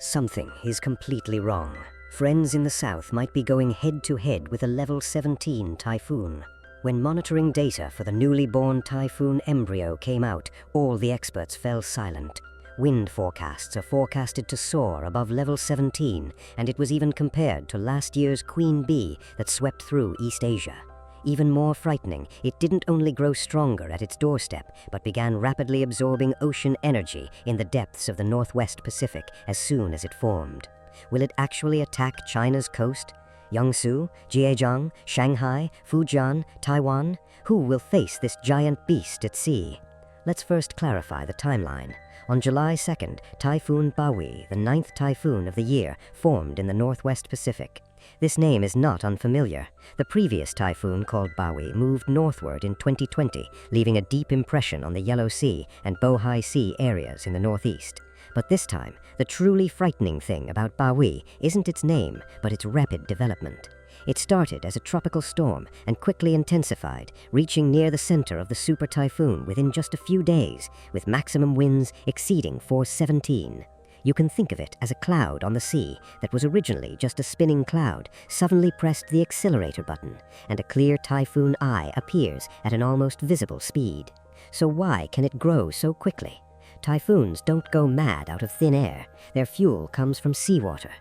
Something is completely wrong. Friends in the south might be going head-to-head with a level 17 typhoon. When monitoring data for the newly born typhoon embryo came out, all the experts fell silent. Wind forecasts are forecasted to soar above level 17, and it was even compared to last year's Queen Bee that swept through East Asia. Even more frightening, it didn't only grow stronger at its doorstep, but began rapidly absorbing ocean energy in the depths of the Northwest Pacific as soon as it formed. Will it actually attack China's coast? Jiangsu, Zhejiang, Shanghai, Fujian, Taiwan? Who will face this giant beast at sea? Let's first clarify the timeline. On July 2nd, Typhoon Bawi, the 9th typhoon of the year, formed in the Northwest Pacific. This name is not unfamiliar. The previous typhoon, called Bawi, moved northward in 2020, leaving a deep impression on the Yellow Sea and Bohai Sea areas in the northeast. But this time, the truly frightening thing about Bawi isn't its name, but its rapid development. It started as a tropical storm and quickly intensified, reaching near the center of the super typhoon within just a few days, with maximum winds exceeding force 17. You can think of it as a cloud on the sea that was originally just a spinning cloud, suddenly pressed the accelerator button, and a clear typhoon eye appears at an almost visible speed. So why can it grow so quickly? Typhoons don't go mad out of thin air. Their fuel comes from seawater.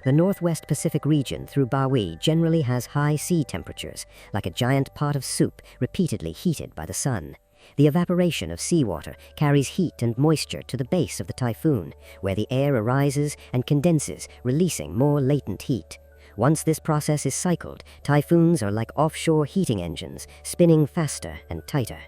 The Northwest Pacific region through Bawi generally has high sea temperatures, like a giant pot of soup repeatedly heated by the sun. The evaporation of seawater carries heat and moisture to the base of the typhoon, where the air arises and condenses, releasing more latent heat. Once this process is cycled, typhoons are like offshore heating engines, spinning faster and tighter.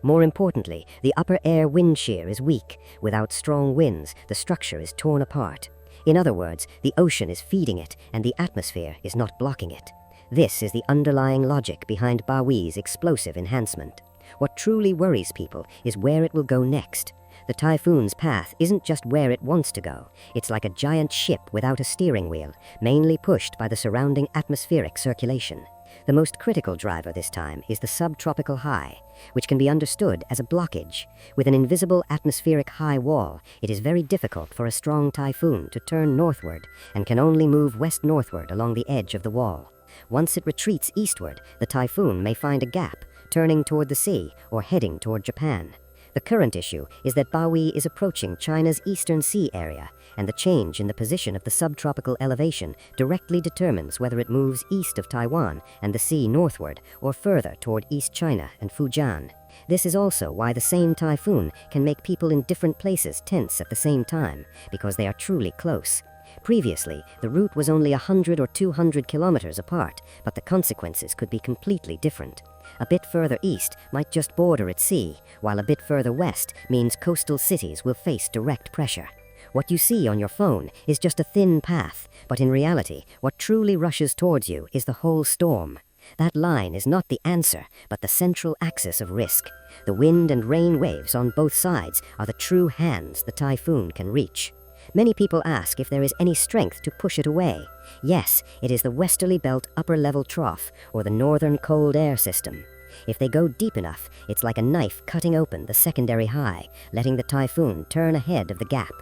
More importantly, the upper air wind shear is weak. Without strong winds, the structure is torn apart. In other words, the ocean is feeding it, and the atmosphere is not blocking it. This is the underlying logic behind Bawi's explosive enhancement. What truly worries people is where it will go next. The typhoon's path isn't just where it wants to go. It's like a giant ship without a steering wheel, mainly pushed by the surrounding atmospheric circulation. The most critical driver this time is the subtropical high, which can be understood as a blockage. With an invisible atmospheric high wall, it is very difficult for a strong typhoon to turn northward and can only move west-northward along the edge of the wall. Once it retreats eastward, the typhoon may find a gap, turning toward the sea or heading toward Japan. The current issue is that Bawi is approaching China's eastern sea area, and the change in the position of the subtropical elevation directly determines whether it moves east of Taiwan and the sea northward or further toward East China and Fujian. This is also why the same typhoon can make people in different places tense at the same time, because they are truly close. Previously, the route was only 100 or 200 kilometers apart, but the consequences could be completely different. A bit further east might just border at sea, while a bit further west means coastal cities will face direct pressure. What you see on your phone is just a thin path, but in reality, what truly rushes towards you is the whole storm. That line is not the answer, but the central axis of risk. The wind and rain waves on both sides are the true hands the typhoon can reach. Many people ask if there is any strength to push it away. Yes, it is the westerly belt upper-level trough, or the northern cold air system. If they go deep enough, it's like a knife cutting open the secondary high, letting the typhoon turn ahead of the gap.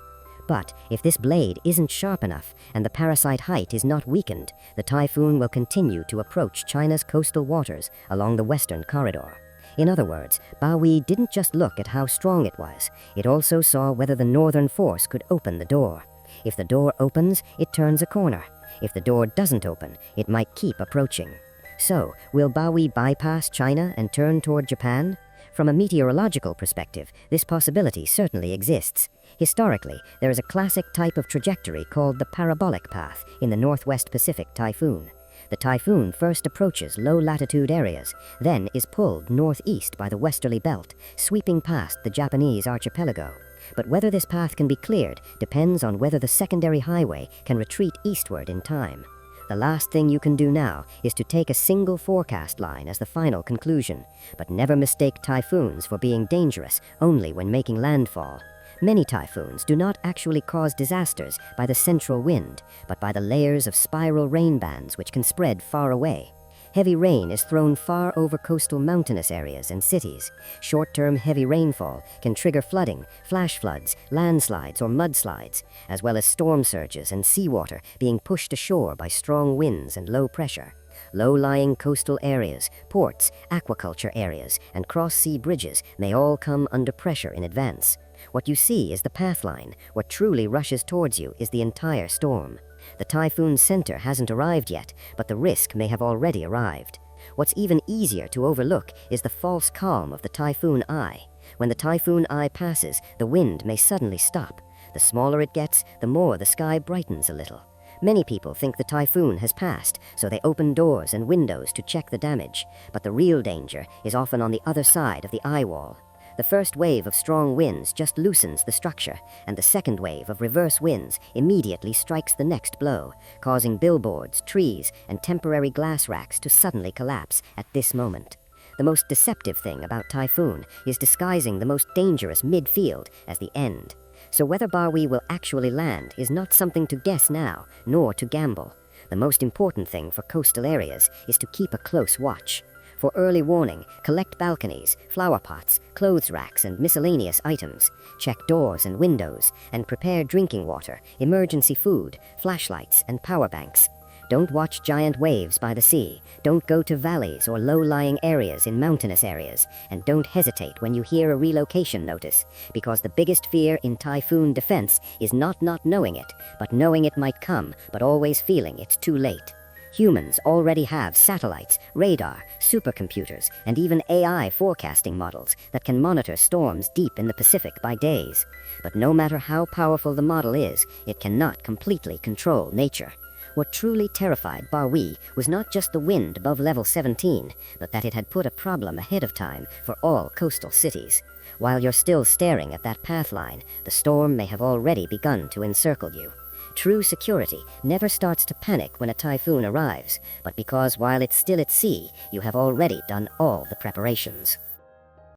But if this blade isn't sharp enough and the parasite height is not weakened, the typhoon will continue to approach China's coastal waters along the western corridor. In other words, Bawi didn't just look at how strong it was, it also saw whether the northern force could open the door. If the door opens, it turns a corner. If the door doesn't open, it might keep approaching. So, will Bawi bypass China and turn toward Japan? From a meteorological perspective, this possibility certainly exists. Historically, there is a classic type of trajectory called the parabolic path in the Northwest Pacific typhoon. The typhoon first approaches low-latitude areas, then is pulled northeast by the westerly belt, sweeping past the Japanese archipelago. But whether this path can be cleared depends on whether the secondary highway can retreat eastward in time. The last thing you can do now is to take a single forecast line as the final conclusion, but never mistake typhoons for being dangerous only when making landfall. Many typhoons do not actually cause disasters by the central wind, but by the layers of spiral rainbands which can spread far away. Heavy rain is thrown far over coastal mountainous areas and cities. Short-term heavy rainfall can trigger flooding, flash floods, landslides, or mudslides, as well as storm surges and seawater being pushed ashore by strong winds and low pressure. Low-lying coastal areas, ports, aquaculture areas, and cross-sea bridges may all come under pressure in advance. What you see is the pathline. What truly rushes towards you is the entire storm. The typhoon's center hasn't arrived yet, but the risk may have already arrived. What's even easier to overlook is the false calm of the typhoon eye. When the typhoon eye passes, the wind may suddenly stop. The smaller it gets, the more the sky brightens a little. Many people think the typhoon has passed, so they open doors and windows to check the damage, but the real danger is often on the other side of the eye wall. The first wave of strong winds just loosens the structure, and the second wave of reverse winds immediately strikes the next blow, causing billboards, trees, and temporary glass racks to suddenly collapse at this moment. The most deceptive thing about Typhoon is disguising the most dangerous midfield as the end. So whether Bawi will actually land is not something to guess now, nor to gamble. The most important thing for coastal areas is to keep a close watch. For early warning, collect balconies, flower pots, clothes racks, and miscellaneous items. Check doors and windows, and prepare drinking water, emergency food, flashlights, and power banks. Don't watch giant waves by the sea. Don't go to valleys or low-lying areas in mountainous areas. And don't hesitate when you hear a relocation notice, because the biggest fear in typhoon defense is not knowing it, but knowing it might come, but always feeling it's too late. Humans already have satellites, radar, supercomputers, and even AI forecasting models that can monitor storms deep in the Pacific by days. But no matter how powerful the model is, it cannot completely control nature. What truly terrified Bawi was not just the wind above level 17, but that it had put a problem ahead of time for all coastal cities. While you're still staring at that pathline, the storm may have already begun to encircle you. True security never starts to panic when a typhoon arrives, but because while it's still at sea, you have already done all the preparations.